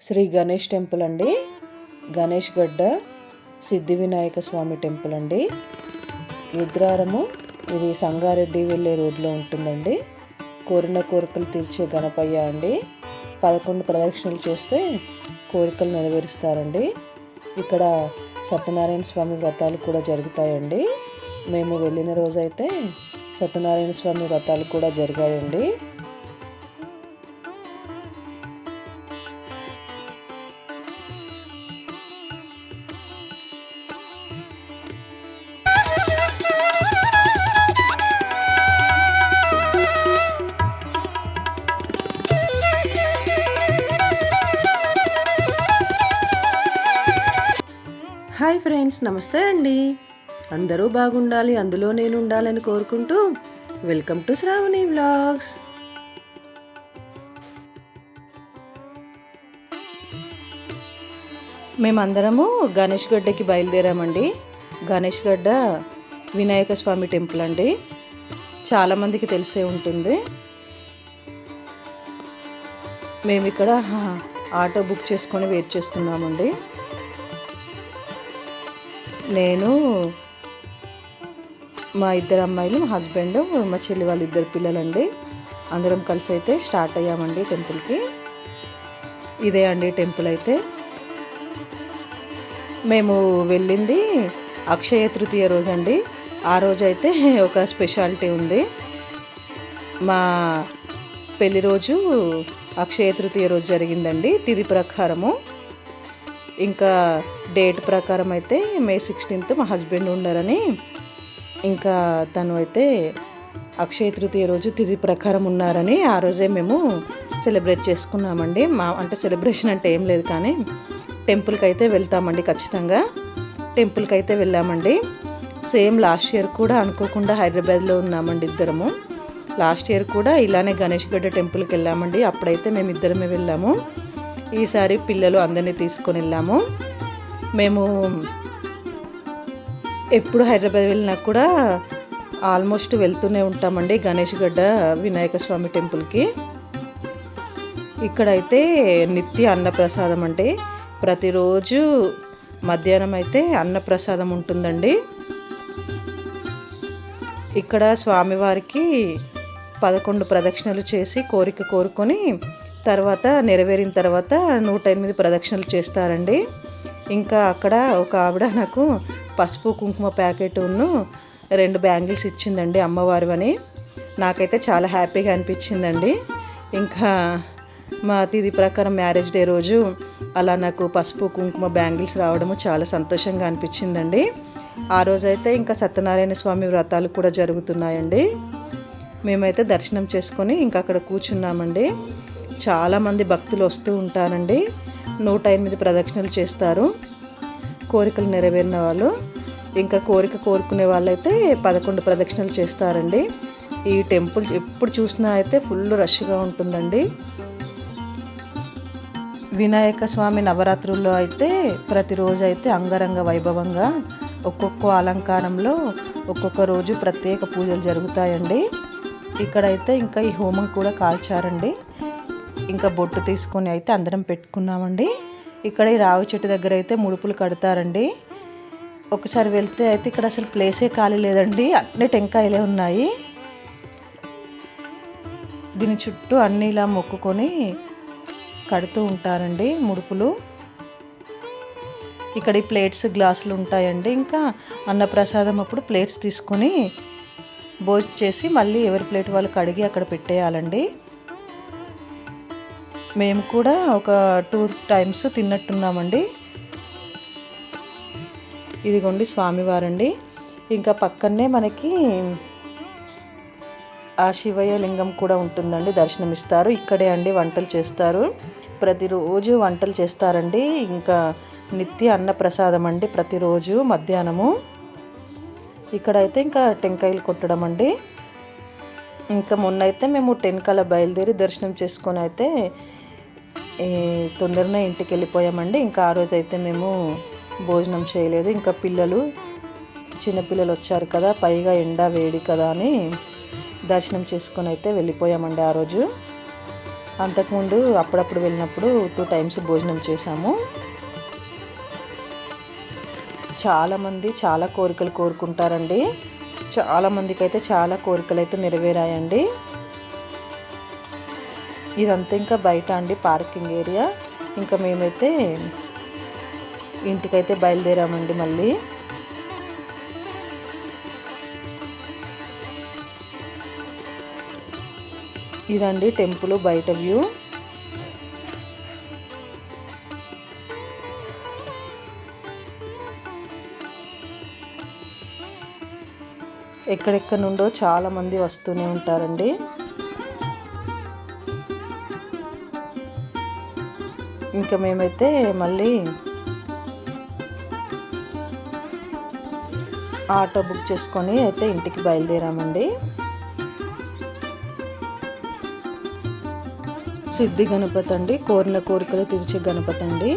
Shri Ganesh temple అండి. గణేష్ గడ్డ సిద్ధి వినాయక స్వామి temple అండి. రుద్రారము. ఇది సంగారెడ్డి వెళ్ళే రోడ్లో ఉంటుందండి. కోరిన కోరికలు తీర్చే గణపయ్య అండి. 11 ప్రదక్షిణలు చేస్తే కోరికలు నెరవేరుస్తారండి. ఇక్కడ సత్యనారాయణ స్వామి వ్రతాలు కూడా జరుగుతాయండి. మేము వెళ్ళిన రోజైతే సత్యనారాయణ స్వామి వ్రతాలు కూడా జరిగాయండి. హాయ్ ఫ్రెండ్స్, నమస్తే అండి. అందరూ బాగుండాలి, అందులో నేను ఉండాలని కోరుకుంటూ వెల్కమ్ టు శ్రావణి వ్లాగ్స్. మేమందరము గణేష్ గడ్డకి బయలుదేరామండి. గణేష్ గడ్డ వినాయక స్వామి టెంపుల్ అండి. చాలామందికి తెలిసే ఉంటుంది. మేము ఇక్కడ ఆటో బుక్ చేసుకొని వెయిట్ చేస్తున్నామండి. నేను, మా ఇద్దరు అమ్మాయిలు, మా హస్బెండ్, మా చెల్లి వాళ్ళ 2 పిల్లలండి. అందరం కలిసి అయితే స్టార్ట్ అయ్యామండి టెంపుల్కి. ఇదే అండి టెంపుల్ అయితే. మేము వెళ్ళింది అక్షయ తృతీయ రోజు అండి. ఆ రోజు అయితే ఒక స్పెషాలిటీ ఉంది. మా పెళ్లి రోజు అక్షయ తృతీయ రోజు జరిగిందండి. తిథి ప్రకారము. ఇంకా డేట్ ప్రకారం అయితే May 16 మా హస్బెండ్ ఉండారని, ఇంకా తను అయితే అక్షయ తృతీయ రోజు తిథి ప్రకారం ఉన్నారని ఆ రోజే మేము సెలబ్రేట్ చేసుకున్నామండి. అంటే సెలబ్రేషన్ అంటే ఏం లేదు, కానీ టెంపుల్కి అయితే వెళ్తామండి. ఖచ్చితంగా టెంపుల్కి అయితే వెళ్ళామండి. సేమ్ లాస్ట్ ఇయర్ కూడా అనుకోకుండా హైదరాబాద్లో ఉన్నామండి ఇద్దరము. లాస్ట్ ఇయర్ కూడా ఇలానే గణేష్ గడ్డ టెంపుల్కి వెళ్ళామండి. అప్పుడైతే మేము ఇద్దరమే వెళ్ళాము. ఈసారి పిల్లలు అందరినీ తీసుకొని వెళ్ళాము. మేము ఎప్పుడు హైదరాబాద్ వెళ్ళినా కూడా ఆల్మోస్ట్ వెళ్తూనే ఉంటామండి గణేష్ గడ్డ వినాయక స్వామి టెంపుల్కి. ఇక్కడైతే నిత్య అన్నప్రసాదం అంటే ప్రతిరోజు మధ్యాహ్నం అయితే అన్నప్రసాదం ఉంటుందండి. ఇక్కడ స్వామివారికి 11 ప్రదక్షిణలు చేసి కోరిక కోరుకొని తర్వాత నెరవేరిన తర్వాత 108 ప్రదక్షిణలు చేస్తారండి. ఇంకా అక్కడ ఒక ఆవిడ నాకు పసుపు కుంకుమ ప్యాకెట్ను 2 బ్యాంగిల్స్ ఇచ్చిందండి, అమ్మవారివని. నాకైతే చాలా హ్యాపీగా అనిపించిందండి. ఇంకా మా తిథి ప్రకారం మ్యారేజ్ డే రోజు అలా నాకు పసుపు కుంకుమ బ్యాంగిల్స్ రావడము చాలా సంతోషంగా అనిపించిందండి. ఆ రోజైతే ఇంకా సత్యనారాయణ స్వామి వ్రతాలు కూడా జరుగుతున్నాయండి. మేమైతే దర్శనం చేసుకొని ఇంకా అక్కడ కూర్చున్నామండి. చాలామంది భక్తులు వస్తూ ఉంటారండి. 108 ప్రదక్షిణలు చేస్తారు కోరికలు నెరవేరిన వాళ్ళు. ఇంకా కోరిక కోరుకునే వాళ్ళైతే 11 ప్రదక్షిణలు చేస్తారండి. ఈ టెంపుల్ ఎప్పుడు చూసినా అయితే ఫుల్ రష్గా ఉంటుందండి. వినాయక స్వామి నవరాత్రుల్లో అయితే ప్రతిరోజు అయితే అంగరంగ వైభవంగా ఒక్కొక్క అలంకారంలో ఒక్కొక్క రోజు ప్రత్యేక పూజలు జరుగుతాయండి. ఇక్కడైతే ఇంకా ఈ హోమం కూడా కాల్చారండి. ఇంకా బొట్టు తీసుకొని అయితే అందరం పెట్టుకున్నామండి. ఇక్కడ ఈ రావి చెట్టు దగ్గర అయితే ముడుపులు కడతారండి. ఒకసారి వెళ్తే అయితే ఇక్కడ అసలు ప్లేసే ఖాళీ లేదండి. అన్ని టెంకాయలే ఉన్నాయి. దీని చుట్టూ అన్ని ఇలా మొక్కుకొని కడుతూ ఉంటారండి ముడుపులు. ఇక్కడ ఈ ప్లేట్స్, గ్లాసులు ఉంటాయండి. ఇంకా అన్నప్రసాదం అప్పుడు ప్లేట్స్ తీసుకొని భోజనం చేసి మళ్ళీ ఎవరి ప్లేట్ వాళ్ళు కడిగి అక్కడ పెట్టేయాలండి. మేము కూడా ఒక 2 టైమ్స్ తిన్నట్టున్నామండి. ఇదిగోండి స్వామివారండి. ఇంకా పక్కనే మనకి ఆ శివయ్య లింగం కూడా ఉంటుందండి, దర్శనమిస్తారు. ఇక్కడే అండి వంటలు చేస్తారు. ప్రతిరోజు వంటలు చేస్తారండి. ఇంకా నిత్య అన్నప్రసాదం అండి ప్రతిరోజు మధ్యాహ్నము. ఇక్కడైతే ఇంకా టెంకాయలు కొట్టడం అండి. ఇంకా మొన్నైతే మేము 10 కల్లా బయలుదేరి దర్శనం చేసుకొని అయితే తొందరనే ఇంటికి వెళ్ళిపోయామండి. ఇంకా ఆ రోజు అయితే మేము భోజనం చేయలేదు. ఇంకా చిన్నపిల్లలు వచ్చారు కదా, పైగా ఎండ వేడి కదా అని దర్శనం చేసుకొని అయితే వెళ్ళిపోయామండి ఆ రోజు. అంతకుముందు అప్పుడప్పుడు వెళ్ళినప్పుడు 2 టైమ్స్ భోజనం చేశాము. చాలామంది చాలా కోరికలు కోరుకుంటారండి. చాలామందికి అయితే చాలా కోరికలు అయితే నెరవేరాయండి. ఇదంతా ఇంకా బయట అండి, పార్కింగ్ ఏరియా. ఇంకా మేమైతే ఇంటికైతే బయలుదేరామండి మళ్ళీ. ఇదండి టెంపుల్ బయట వ్యూ. ఎక్కడెక్కడ నుండో చాలామంది వస్తూనే ఉంటారండి. ఇంకా మేమైతే మళ్ళీ ఆటో బుక్ చేసుకొని అయితే ఇంటికి బయలుదేరామండి. సిద్ధి గణపతి అండి, కోరిన కోరికలు తీర్చే గణపతి అండి.